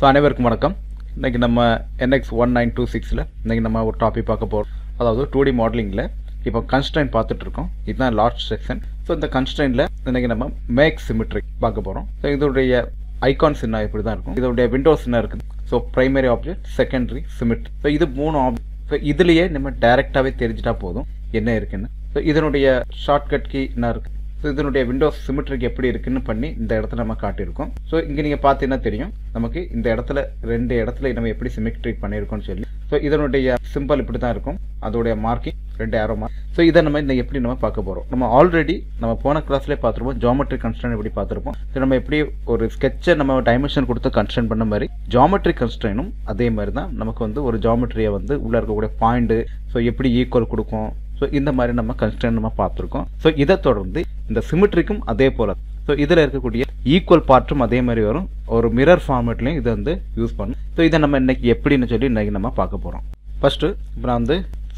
So அனைவருக்கும் வணக்கம். இன்றைக்கி நம்ம NX 1926ல் இன்றைக்கி நம்ம ஒரு டாபிக் பார்க்க போகிறோம். அதாவது 2D மாடலிங்கில் இப்போ கன்ஸ்ட்ரெயின் பார்த்துட்ருக்கோம். இதுதான் லாஸ்ட் செக்ஷன். ஸோ இந்த கன்ஸ்ட்ரெயினில் இன்றைக்கி நம்ம மேக் சிமெட்ரிக் பார்க்க போகிறோம். ஸோ இதோடைய ஐகான்ஸ் என்ன இப்படி தான் இருக்கும். இதோடைய விண்டோஸ் என்ன இருக்குது. So primary object, secondary, symmetry. So இது 3 ஆப்ஜெக்ட். ஸோ இதுலேயே நம்ம டைரெக்டாகவே தெரிஞ்சிட்டா போதும் என்ன இருக்குன்னு. ஸோ இதனுடைய ஷார்ட்கட் கீ என்ன இருக்குது. ஸோ இதனுடைய விண்டோஸ் சிமெட்ரிக் எப்படி இருக்குன்னு பண்ணி இந்த இடத்துல நம்ம காட்டியிருக்கோம். ஸோ இங்கே நீங்கள் பார்த்தீங்கன்னா தெரியும் நமக்கு இந்த இடத்துல 2 இடத்துல நம்ம எப்படி சிமெட்ரிக் பண்ணியிருக்கோம்னு சொல்லி. ஸோ இதனுடைய சிம்பிள் இப்படி தான் இருக்கும். அதோடைய மார்க்கிங் 2 ஏரோ மார்க். ஸோ இதை நம்ம இந்த எப்படி நம்ம பார்க்க போகிறோம். நம்ம ஆல்ரெடி நம்ம போன கிளாஸ்லேயே பார்த்துருப்போம். ஜியோமெட்ரி கன்ஸ்ட்ரெயின் எப்படி பார்த்துருப்போம். ஸோ நம்ம எப்படி ஒரு ஸ்கெட்சை நம்ம டைமென்ஷன் கொடுத்து கன்ஸ்ட்ரெயின் பண்ண மாதிரி ஜியோமெட்ரி கன்ஸ்ட்ரெயினும் அதே மாதிரி தான் நமக்கு ஒரு ஜியோமெட்ரியை உள்ளே இருக்கக்கூடிய பாயிண்ட் ஸோ எப்படி ஈக்குவல் கொடுக்கும். ஸோ இந்த மாதிரி நம்ம கன்ஸ்ட்ரெயின் நம்ம பார்த்துருக்கோம். ஸோ இதை தொடர்ந்து இந்த சிமெட்ரிக்கும் அதே போல். ஸோ இதில் இருக்கக்கூடிய ஈக்குவல் பார்ட்டும் அதே மாதிரி வரும். ஒரு மிரர் ஃபார்மேட்லையும் இதை யூஸ் பண்ணும். ஸோ இதை நம்ம இன்னைக்கு எப்படின்னு சொல்லி இன்னைக்கு நம்ம பார்க்க போகிறோம். ஃபர்ஸ்ட்டு இப்போ நான்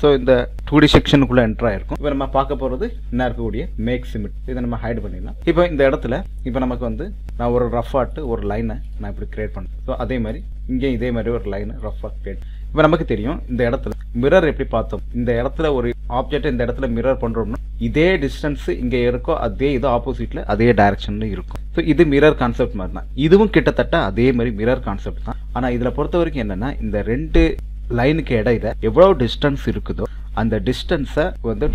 ஸோ இந்த 2D செக்ஷனுக்குள்ளே என்ட்ரு ஆயிருக்கும். இப்போ நம்ம பார்க்க போகிறது என்ன இருக்கக்கூடிய மேக் சிமெட். இதை நம்ம ஹைட் பண்ணிடலாம். இப்போ இந்த இடத்துல இப்போ நமக்கு நான் ஒரு ரஃப் ஆட்டு ஒரு லைனை நான் இப்படி கிரியேட் பண்ணேன். ஸோ அதே மாதிரி இங்கேயும் இதே மாதிரி ஒரு லைனை ரஃபாக கிரியேட். இப்போ நமக்கு தெரியும் இந்த இடத்துல மிரர் எப்படி பார்த்தோம். இந்த இடத்துல ஒரு ஆப்ஜெக்ட் இந்த இடத்துல மிரர் பண்ணுறோம்னா இதே டிஸ்டன்ஸ் இங்கே இருக்கோ அதே இது ஆப்போசிட்டில் அதே டைரக்ஷன்ல இருக்கும். ஸோ இது மிரர் கான்செப்ட் மாதிரி தான். இதுவும் கிட்டத்தட்ட அதே மாதிரி மிரர் கான்செப்ட் தான். ஆனால் இதில் பொறுத்த வரைக்கும் என்னென்னா இந்த 2 லைனுக்கு இடையில எவ்வளோ டிஸ்டன்ஸ் இருக்குதோ அந்த டிஸ்டன்ஸை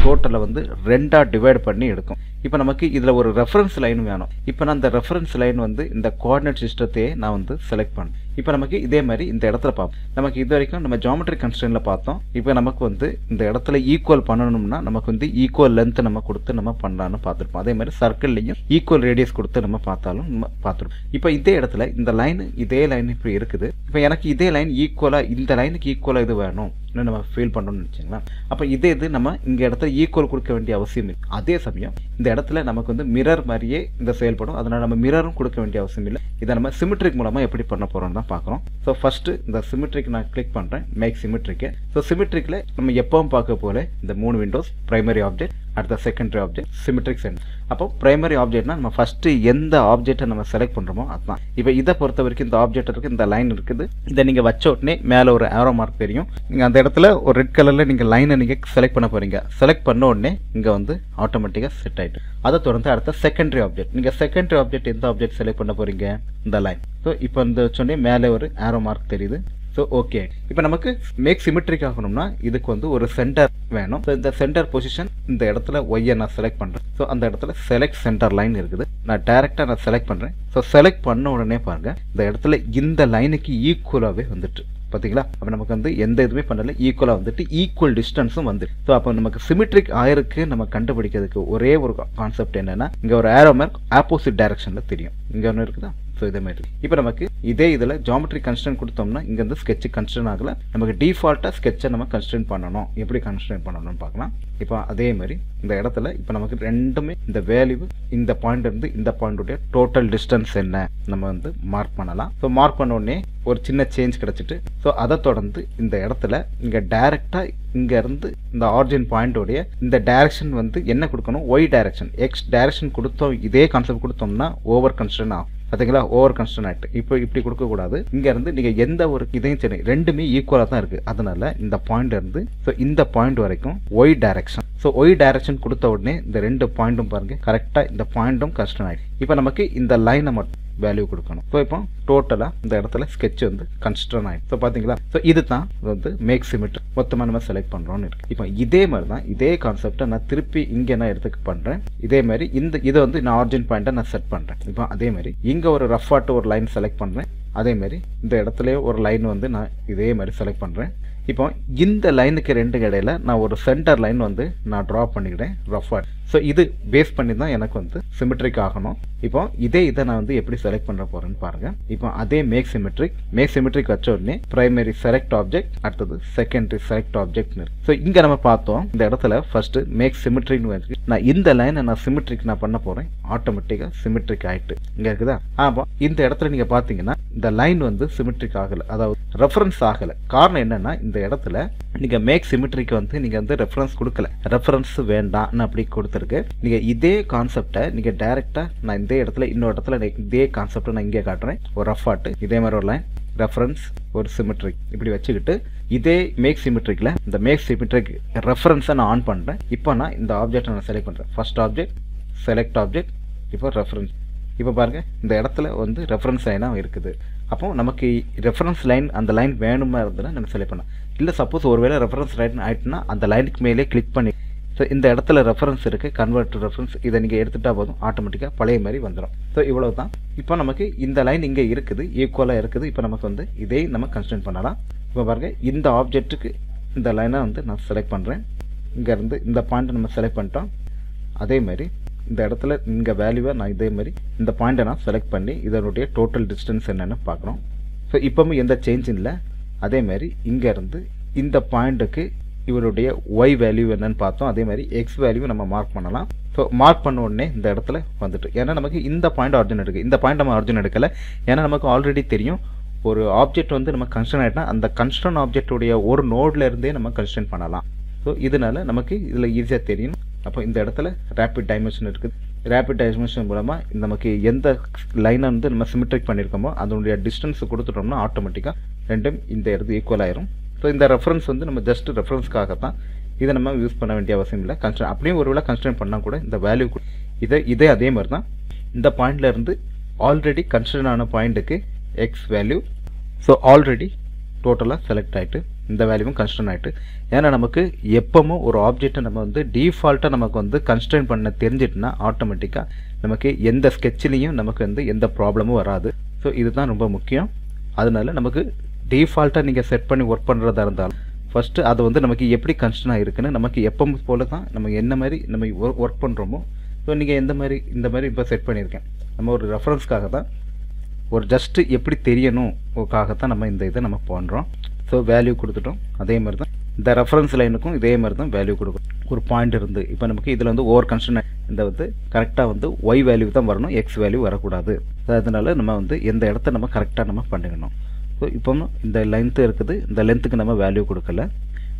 டோட்டலை 2ஆக டிவைட் பண்ணி எடுக்கும். இப்போ நமக்கு இதில் ஒரு ரெஃபரன்ஸ் லைன் வேணும். இப்போ நான் இந்த ரெஃபரன்ஸ் லைன் இந்த கோஆர்டினேட் சிஸ்டத்தையே நான் செலக்ட் பண்ணேன். இப்போ நமக்கு இதே மாதிரி இந்த இடத்துல பார்ப்போம். நமக்கு இது வரைக்கும் நம்ம ஜியோமெட்ரி கன்ஸ்ட்ரெயினில் பார்த்தோம். இப்போ நமக்கு இந்த இடத்துல ஈக்குவல் பண்ணணும்னா நமக்கு ஈக்குவல் லென்த் நம்ம கொடுத்து நம்ம பண்ணலான்னு பார்த்துருப்போம். அதே மாதிரி சர்க்கிள்லையும் ஈக்குவல் ரேடியஸ் கொடுத்து நம்ம பார்த்தாலும் நம்ம பார்த்துருப்போம். இப்போ இதே இடத்துல இந்த லைன் இதே லைன் இப்படி இருக்குது. இப்போ எனக்கு இதே லைன் ஈக்குவலாக இந்த லைனுக்கு ஈக்குவலாக இது வேணும் நம்ம ஃபீல் பண்ணணும்னு வச்சுங்களேன். அப்போ இது நம்ம இங்கே இடத்துல ஈக்குவல் கொடுக்க வேண்டிய அவசியம் இல்லை. அதே சமயம் இந்த இடத்துல நமக்கு மிரர் மாதிரியே இந்த செயல்படும். அதனால் நம்ம மிரரும் கொடுக்க வேண்டிய அவசியம் இல்லை. இதை நம்ம சிமெட்ரிக் மூலமாக எப்படி பண்ண போகிறோம்னு தான் பார்க்குறோம். ஸோ ஃபஸ்ட்டு இந்த சிமெட்ரிக் நான் கிளிக் பண்ணுறேன். மேக் சிமெட்ரிக்கு. ஸோ சிமெட்ரிக்கில் நம்ம எப்பவும் பார்க்க போல இந்த 3 விண்டோஸ், ப்ரைமரி ஆப்ஜெக்ட், அடுத்த செகண்டரி ஆப்ஜெக்ட், சிமெட்ரிக் சென்டர். அப்போ ப்ரைமரி ஆப்ஜெக்ட்னா நம்ம ஃபஸ்ட்டு எந்த ஆப்ஜெக்டை நம்ம செலக்ட் பண்ணுறோமோ அதுதான். இப்போ இதை பொறுத்த வரைக்கும் இந்த ஆப்ஜெக்ட் இருக்குது, இந்த லைன் இருக்குது. இதை நீங்கள் வச்ச உடனே மேலே ஒரு ஏரோ மார்க் தெரியும். நீங்கள் அந்த இடத்துல ஒரு ரெட் கலரில் நீங்கள் லைனை நீங்கள் செலக்ட் பண்ண போகிறீங்க. செலக்ட் பண்ண உடனே இங்கே ஆட்டோமேட்டிக்காக செட் ஆகிட்டு அதை தொடர்ந்து அடுத்த செகண்டரி ஆப்ஜெக்ட். நீங்கள் செகண்டரி ஆப்ஜெக்ட் எந்த ஆப்ஜெக்ட் செலக்ட் பண்ண போகிறீங்க, இந்த லைன். ஸோ இப்போ இந்த வச்சோடனே மேலே ஒரு ஏரோ மார்க் தெரியுது. ஸோ ஓகே, இப்போ நமக்கு மேக் சிமெட்ரிக் ஆகணும்னா இதுக்கு ஒரு சென்டர் வேணும். ஸோ இந்த சென்டர் பொசிஷன் இந்த இடத்துல ஒய்யை நான் செலக்ட் பண்ணுறேன். ஸோ அந்த இடத்துல செலக்ட் சென்டர் லைன் இருக்குது. நான் டேரெக்டாக நான் செலக்ட் பண்ணுறேன். ஸோ செலக்ட் பண்ண உடனே பாருங்கள் இந்த இடத்துல இந்த லைனுக்கு ஈக்குவலாகவே வந்துட்டு பார்த்தீங்களா. அப்போ நமக்கு எந்த இதுவுமே பண்ணல, ஈக்குவலாக ஈக்குவல் டிஸ்டன்ஸும் ஸோ அப்போ நமக்கு சிமெட்ரிக் ஆயிருக்கு நம்ம கண்டுபிடிக்கிறதுக்கு ஒரே ஒரு கான்செப்ட் என்னன்னா இங்கே ஒரு ஏரோ மார்க் ஆப்போசிட் டைரக்ஷனில் தெரியும். இங்கே ஒன்று இருக்குதா. ஸோ இதே மாதிரி இப்போ நமக்கு இதே இதில் ஜியோமெட்ரி கன்ஸ்ட்ரெயின் கொடுத்தோம்னா இங்கே ஸ்கெட்ச் கன்ஸ்ட்ரெயின் ஆகல. நமக்கு டிஃபால்ட்டாக ஸ்கெட்சை நம்ம கன்ஸ்ட்ரெயின் பண்ணணும். எப்படி கன்ஸ்ட்ரெயின் பண்ணணும்னு பார்க்கலாம். இப்போ அதே மாதிரி இந்த இடத்துல இப்போ நமக்கு ரெண்டுமே இந்த வேல்யூ இந்த பாயிண்ட் இருந்து இந்த பாயிண்டுடைய டோட்டல் டிஸ்டன்ஸ் என்ன நம்ம மார்க் பண்ணலாம். ஸோ மார்க் பண்ண உடனே ஒரு சின்ன சேஞ்ச் கிடச்சிட்டு ஸோ அதை தொடர்ந்து இந்த இடத்துல இங்கே டைரெக்டாக இங்கேருந்து இந்த ஆரிஜின் பாயிண்டோடைய இந்த டைரக்ஷன் என்ன கொடுக்கணும், ஒய் டைரக்ஷன், எக்ஸ் டைரக்ஷன் கொடுத்தோம். இதே கான்செப்ட் கொடுத்தோம்னா ஓவர் கன்ஸ்ட்ரெயின் ஆகும். பார்த்தீங்களா, ஓவர் கன்ஸ்ட்ரெயின் ஆகிட்டு. இப்போ இப்படி கொடுக்கக்கூடாது. இங்கேருந்து நீங்கள் எந்த ஒரு இதையும் சரி ரெண்டுமே ஈக்குவலாக தான் இருக்குது. அதனால இந்த பாயிண்ட் இருந்து ஸோ இந்த பாயிண்ட் வரைக்கும் Y direction. So Y direction கொடுத்த உடனே இந்த 2 பாயிண்ட்டும் பாருங்கள் கரெக்டாக இந்த பாயிண்ட்டும் கன்ஸ்ட்ரெயின் ஆகிடும். இப்போ நமக்கு இந்த லைனை மட்டும் வேல்யூ கொடுக்கணும். ஸோ இப்போ டோட்டலாக இந்த இடத்துல ஸ்கெட்ச் கன்ஸ்ட்ரெயின் ஆகிடும். ஸோ பார்த்தீங்களா. ஸோ இது தான் மேக் சிமெட்ரிக் மொத்தமாக நம்ம செலக்ட் பண்ணுறோன்னு இருக்கு. இப்போ இதே மாதிரி தான் இதே கான்செப்டை நான் திருப்பி இங்கே நான் எடுத்துக்க பண்ணுறேன். இதே மாதிரி இதை நான் ஆரிஜின் பாயிண்ட்டை நான் செட் பண்ணுறேன். இப்போ அதே மாதிரி இங்கே ஒரு ரஃப் ஆட்டு ஒரு லைன் செலக்ட் பண்ணுறேன். அதே மாதிரி இந்த இடத்துலயே ஒரு லைன் நான் இதே மாதிரி செலக்ட் பண்ணுறேன். இப்போ இந்த லைனுக்கு 2 இடையில நான் ஒரு சென்டர் லைன் நான் ட்ரா பண்ணிக்கிறேன் ரஃப் ஆட். ஸோ இது பேஸ் பண்ணி தான் எனக்கு சிமெட்ரிக் ஆகணும். இப்போ இதை நான் எப்படி செலக்ட் பண்ண போறேன்னு பாருங்க. இப்போ அதே மேக் சிமெட்ரிக் வச்ச உடனே பிரைமரி செலக்ட் ஆப்ஜெக்ட், அடுத்தது செகண்டரி செலக்ட் ஆப்ஜெக்ட். ஸோ இங்க நம்ம பார்த்தோம் இந்த இடத்துல ஃபர்ஸ்ட் மேக் சிமெட்ரிக்னு வச்சு நான் இந்த லைனை நான் சிமெட்ரிக் நான் பண்ண போறேன். ஆட்டோமேட்டிக்கா சிமெட்ரிக் ஆயிட்டு இங்க இருக்குதா. அப்போ இந்த இடத்துல நீங்க பாத்தீங்கன்னா இந்த லைன் சிமெட்ரிக் ஆகல, அதாவது ரெஃபரன்ஸ் ஆகல. காரணம் என்னன்னா இந்த இடத்துல நீங்க மேக் சிமெட்ரிக்கு நீங்க ரெஃபரன்ஸ் கொடுக்கல, ரெஃபரன்ஸ் வேண்டாம்னு அப்படி கொடுத்துருக்கு. நீங்க இதே கான்செப்டை நீங்க டைரக்டா நான் இந்த இடத்துல இன்னொரு இடத்துல இதே கான்செப்டை நான் இங்கே காட்டுறேன். ஒரு ரஃப் ஆட்டு இதே மாதிரி ஒரு லைன் ரெஃபரன்ஸ் ஒரு சிமெட்ரிக் இப்படி வச்சுக்கிட்டு இதே மேக் சிமெட்ரிக்கில் இந்த மேக் சிமெட்ரிக் ரெஃபரன்ஸை நான் ஆன் பண்ணுறேன். இப்போ நான் இந்த ஆப்ஜெக்டை நான் செலக்ட் பண்ணுறேன். ஃபர்ஸ்ட் ஆப்ஜெக்ட், செலக்ட் ஆப்ஜெக்ட், இப்போ ரெஃபரன்ஸ். இப்போ பாருங்கள் இந்த இடத்துல வந்து ரெஃபரன்ஸ் லைனாக இருக்குது. அப்போ நமக்கு ரெஃபரன்ஸ் லைன் அந்த லைன் வேணுமா இருந்ததுன்னா நம்ம செலக்ட் பண்ணலாம். இல்லை சப்போஸ் ஒருவேளை ரெஃபரன்ஸ் லைன் ஆகிட்டுனா அந்த லைனுக்கு மேலே கிளிக் பண்ணி ஸோ இந்த இடத்துல ரெஃபரன்ஸ் இருக்குது, கன்வெர்ட் டு ரெஃபரன்ஸ், இதை நீங்கள் எடுத்துகிட்டா போதும் ஆட்டோமேட்டிக்காக பழைய மாதிரி வந்துடும். ஸோ இவ்வளோ தான். இப்போ நமக்கு இந்த லைன் இங்கே இருக்குது, ஈக்குவலாக இருக்குது. இப்போ நமக்கு வந்து இதே நம்ம கன்ஸ்ட்ரெயின் பண்ணலாம். இப்போ பாருங்கள் இந்த ஆப்ஜெக்ட்டுக்கு இந்த லைனை வந்து நான் செலக்ட் பண்ணுறேன். இங்கேருந்து இந்த பாயிண்ட்டை நம்ம செலக்ட் பண்ணிட்டோம். அதேமாதிரி இந்த இடத்துல இங்கே வேல்யூவை நான் இதே மாதிரி இந்த பாயிண்ட்டை நான் செலக்ட் பண்ணி இதனுடைய டோட்டல் டிஸ்டன்ஸ் என்னென்னு பார்க்குறோம். ஸோ இப்போவும் எந்த சேஞ்சும் இல்லை. அதேமாதிரி இங்கேருந்து இந்த பாயிண்ட்டுக்கு இவருடைய ஒய் வேல்யூ என்னன்னு பார்த்தோம். அதே மாதிரி எக்ஸ் வேல்யூ நம்ம மார்க் பண்ணலாம். ஸோ மார்க் பண்ண உடனே இந்த இடத்துல வந்துட்டு ஏன்னா நமக்கு இந்த பாயிண்ட் ஆர்ஜின் எடுக்கு, இந்த பாயிண்ட் நம்ம ஆர்ஜின் எடுக்கலை. ஏன்னா நமக்கு ஆல்ரெடி தெரியும் ஒரு ஆப்ஜெக்ட் வந்து நம்ம கன்ஸ்ட்ரெயின் ஆகிட்டா அந்த கன்ஸ்ட்ரெயின் ஆப்ஜெக்டுடைய ஒரு நோட்ல இருந்தே நம்ம கன்ஸ்ட்ரெயின் பண்ணலாம். ஸோ இதனால நமக்கு இதில் ஈஸியாக தெரியும். அப்போ இந்த இடத்துல ரேபிட் டைமென்ஷன் இருக்குது. ரேபிட் டைமென்ஷன் மூலமாக நமக்கு எந்த லைனை வந்து நம்ம சிமெட்ரிக் பண்ணியிருக்கோமோ அதனுடைய டிஸ்டன்ஸ் கொடுத்துட்டோம்னா ஆட்டோமேட்டிக்காக ரெண்டும் இந்த இடத்து ஈக்குவல் ஆயிரும். ஸோ இந்த ரெஃபரன்ஸ் வந்து நம்ம ஜஸ்ட் ரெஃபரன்ஸ்க்காக தான் இதை நம்ம யூஸ் பண்ண வேண்டிய அவசியம் இல்லை. கன்ஸ்ட்ரெயின் அப்படியும் ஒருவேளை கன்ஸ்ட்ரெயின் பண்ணால் கூட இந்த வேல்யூ இதே அதே மாதிரி தான் இந்த பாயிண்ட்ல இருந்து ஆல்ரெடி கன்ஸ்ட்ரெயின் ஆன பாயிண்ட்டுக்கு எக்ஸ் வேல்யூ ஸோ ஆல்ரெடி டோட்டலாக செலக்ட் ஆகிட்டு இந்த வேல்யூவும் கன்ஸ்ட்ரெயின் ஆகிட்டு. ஏன்னா நமக்கு எப்பவும் ஒரு ஆப்ஜெக்டை நம்ம வந்து டிஃபால்ட்டாக நமக்கு வந்து கன்ஸ்ட்ரெயின் பண்ண தெரிஞ்சிட்டுனா ஆட்டோமேட்டிக்காக நமக்கு எந்த ஸ்கெட்ச்லேயும் நமக்கு வந்து எந்த ப்ராப்ளமும் வராது. ஸோ இதுதான் ரொம்ப முக்கியம். அதனால நமக்கு டிஃபால்ட்டாக நீங்கள் செட் பண்ணி ஒர்க் பண்ணுறதா இருந்தாலும் ஃபஸ்ட்டு அதை வந்து நமக்கு எப்படி கன்ஸ்ட்ரெயின் ஆகிருக்குன்னு நமக்கு எப்பவும் போல தான் நம்ம என்ன மாதிரி நம்ம ஒர்க் பண்ணுறோமோ. ஸோ நீங்கள் இந்த மாதிரி இப்போ செட் பண்ணியிருக்கேன். நம்ம ஒரு ரெஃபரன்ஸ்க்காக தான் ஒரு ஜஸ்ட்டு எப்படி தெரியணும்காகத்தான் நம்ம இந்த இதை நம்ம பண்ணுறோம். ஸோ வேல்யூ கொடுத்துட்டோம். அதே மாதிரி தான் இந்த ரெஃபரன்ஸ் லைனுக்கும் இதே மாதிரி தான் வேல்யூ கொடுக்கும். ஒரு பாயிண்ட் இருந்து இப்போ நமக்கு இதில் வந்து ஓவர் கன்ஸ்ட்ரெயின் இந்த வந்து கரெக்டாக வந்து ஒய் வேல்யூ தான் வரணும், எக்ஸ் வேல்யூ வரக்கூடாது. அதனால நம்ம வந்து எந்த இடத்த நம்ம கரெக்டாக நம்ம பண்ணிக்கணும். ஸோ இப்போ இந்த லென்த்து இருக்குது, இந்த லென்த்துக்கு நம்ம வேல்யூ கொடுக்கல.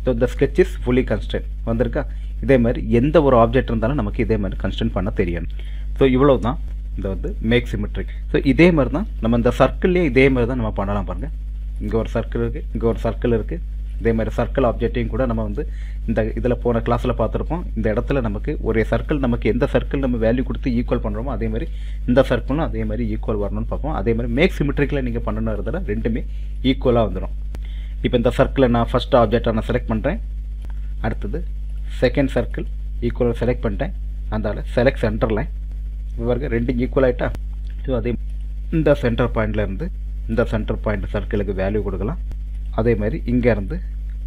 ஸோ இந்த ஸ்கெட்ச் இஸ் ஃபுல்லி கன்ஸ்ட்ரெயின் வந்திருக்கா. இதே மாதிரி எந்த ஒரு ஆப்ஜெக்ட் இருந்தாலும் நமக்கு இதே மாதிரி கன்ஸ்ட்ரெயின் பண்ண தெரியணும். ஸோ இவ்வளோ தான் இந்த வந்து மேக் சிமெட்ரிக். ஸோ இதே மாதிரி தான் நம்ம இந்த சர்க்கிள்லேயே இதே மாதிரி தான் நம்ம பண்ணலாம். பாருங்கள் இங்கே ஒரு சர்க்கிள் இருக்குது, இங்கே ஒரு சர்க்கிள் இருக்குது. இதே மாதிரி சர்க்கிள் ஆப்ஜெக்டையும் கூட நம்ம வந்து இந்த இதில் போன கிளாஸில் பார்த்துருப்போம். இந்த இடத்துல நமக்கு ஒரே சர்க்கிள் நமக்கு எந்த சர்க்கிள் நம்ம வேல்யூ கொடுத்து ஈக்குவல் பண்ணுறோமோ அதே மாதிரி இந்த சர்க்கிளும் அதே மாதிரி ஈக்குவல் வரணும்னு பார்ப்போம். அதே மாதிரி மேக் சிமெட்ரிக்கில் நீங்கள் பண்ணணுன்றதுல ரெண்டுமே ஈக்குவலாக வந்துடும். இப்போ இந்த சர்க்கிளை நான் ஃபஸ்ட் ஆப்ஜெக்டை நான் செலக்ட் பண்ணுறேன். அடுத்தது செகண்ட் சர்க்கிள் ஈக்குவலாக செலக்ட் பண்ணிட்டேன். அதனால் செலக்ட் சென்டர் லைன் இவருக்கு ரெண்டு ஈக்குவல் ஆகிட்டா. ஸோ அதே இந்த சென்டர் பாயிண்ட்லேருந்து இந்த சென்டர் பாயிண்ட் சர்க்கிளுக்கு வேல்யூ கொடுக்கலாம். அதே மாதிரி இங்கேருந்து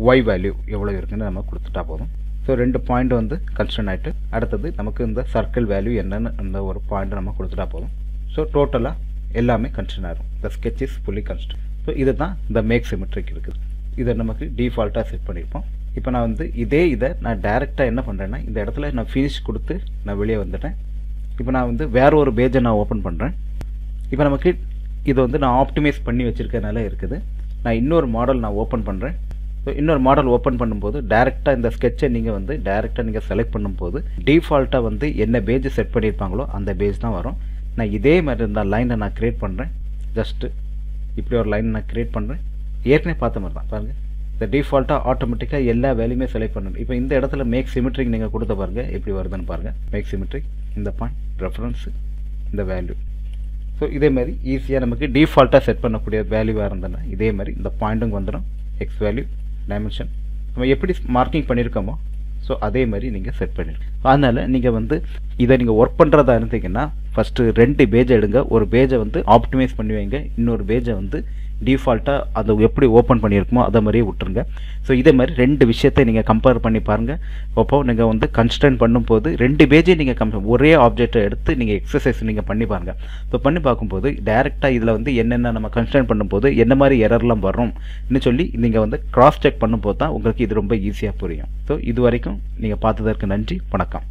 ஒய் வேல்யூ எவ்வளோ இருக்குன்னு நம்ம கொடுத்துட்டா போதும். ஸோ ரெண்டு பாயிண்ட் வந்து கன்ஸ்ட்ரெயின் ஆகிட்டு அடுத்தது நமக்கு இந்த சர்க்கிள் வேல்யூ என்னென்னு அந்த ஒரு பாயிண்ட் நம்ம கொடுத்துட்டா போதும். ஸோ டோட்டலாக எல்லாமே கன்ஸ்ட்ரெயின் ஆகும். இந்த sketch is fully constraint. So இது தான் இந்த மேக் சிமெட்ரிக் இருக்குது. இதை நமக்கு டிஃபால்ட்டாக செட் பண்ணியிருப்போம். இப்போ நான் வந்து இதை நான் டேரெக்டாக என்ன பண்ணுறேன்னா இந்த இடத்துல நான் ஃபினிஷ் கொடுத்து நான் வெளியே வந்துட்டேன். இப்போ நான் வந்து வேறு ஒரு பேஜை நான் ஓப்பன் பண்ணுறேன். இப்போ நமக்கு இதை வந்து நான் ஆப்டிமைஸ் பண்ணி வச்சுருக்கனால இருக்குது. நான் இன்னொரு மாடல் நான் ஓப்பன் பண்ணுறேன். ஸோ இன்னொரு மாடல் ஓப்பன் பண்ணும்போது டேரெக்டாக இந்த ஸ்கெட்சை நீங்கள் வந்து டேரெக்டாக நீங்கள் செலக்ட் பண்ணும்போது டிஃபால்ட்டாக வந்து என்ன பேஜ் செட் பண்ணியிருப்பாங்களோ அந்த பேஜ் தான் வரும். நான் இதே மாதிரி இந்த லைனை நான் க்ரியேட் பண்ணுறேன். ஜஸ்ட்டு இப்படி ஒரு லைன் நான் க்ரியேட் பண்ணுறேன். ஏற்கனவே பார்த்த மாதிரி தான் பாருங்கள். இந்த டிஃபால்ட்டாக ஆட்டோமேட்டிக்காக எல்லா வேலையுமே செலக்ட் பண்ணணும். இப்போ இந்த இடத்துல மேக் சிமெட்ரிக் நீங்கள் கொடுத்த பாருங்கள் எப்படி வருதுன்னு பாருங்கள். மேக் சிமெட்ரிக் இந்த பாயிண்ட் ரெஃபரன்ஸு இந்த வேல்யூ. ஸோ இதே மாதிரி ஈஸியாக நமக்கு டிஃபால்ட்டாக செட் பண்ணக்கூடிய வேல்யூவாக இருந்ததுன்னா இதே மாதிரி இந்த பாயிண்ட்டுங்க வந்துடும். எக்ஸ் வேல்யூ டைமென்ஷன் நம்ம எப்படி மார்க்கிங் பண்ணியிருக்கோமோ ஸோ அதே மாதிரி நீங்கள் செட் பண்ணிருக்கோம். அதனால் நீங்கள் வந்து இதை நீங்கள் ஒர்க் பண்ணுறதா இருந்தீங்கன்னா ஃபஸ்ட்டு ரெண்டு பேஜை எடுங்க. ஒரு பேஜை வந்து ஆப்டிமைஸ் பண்ணி வைங்க, இன்னொரு பேஜை வந்து டிஃபால்ட்டாக அதை எப்படி ஓப்பன் பண்ணியிருக்குமோ அதை மாதிரியே விட்டுருங்க. ஸோ இதே மாதிரி ரெண்டு விஷயத்தை நீங்கள் கம்பேர் பண்ணி பாருங்கள். அப்போ நீங்கள் வந்து கன்ஸ்ட்ரெயின் பண்ணும்போது ரெண்டு பேஜையும் நீங்கள் ஒரே ஆப்ஜெக்டை எடுத்து நீங்கள் எக்ஸசைஸ் நீங்கள் பண்ணி பாருங்கள். ஸோ பண்ணி பார்க்கும்போது டேரெக்டாக இதில் வந்து என்னென்ன நம்ம கன்ஸ்ட்ரெயின் பண்ணும்போது என்ன மாதிரி எரர்லாம் வரும்னு சொல்லி நீங்கள் வந்து கிராஸ் செக் பண்ணும்போது தான் உங்களுக்கு இது ரொம்ப ஈஸியாக புரியும். ஸோ இது வரைக்கும் நீங்கள் பார்த்ததற்கு நன்றி. வணக்கம்.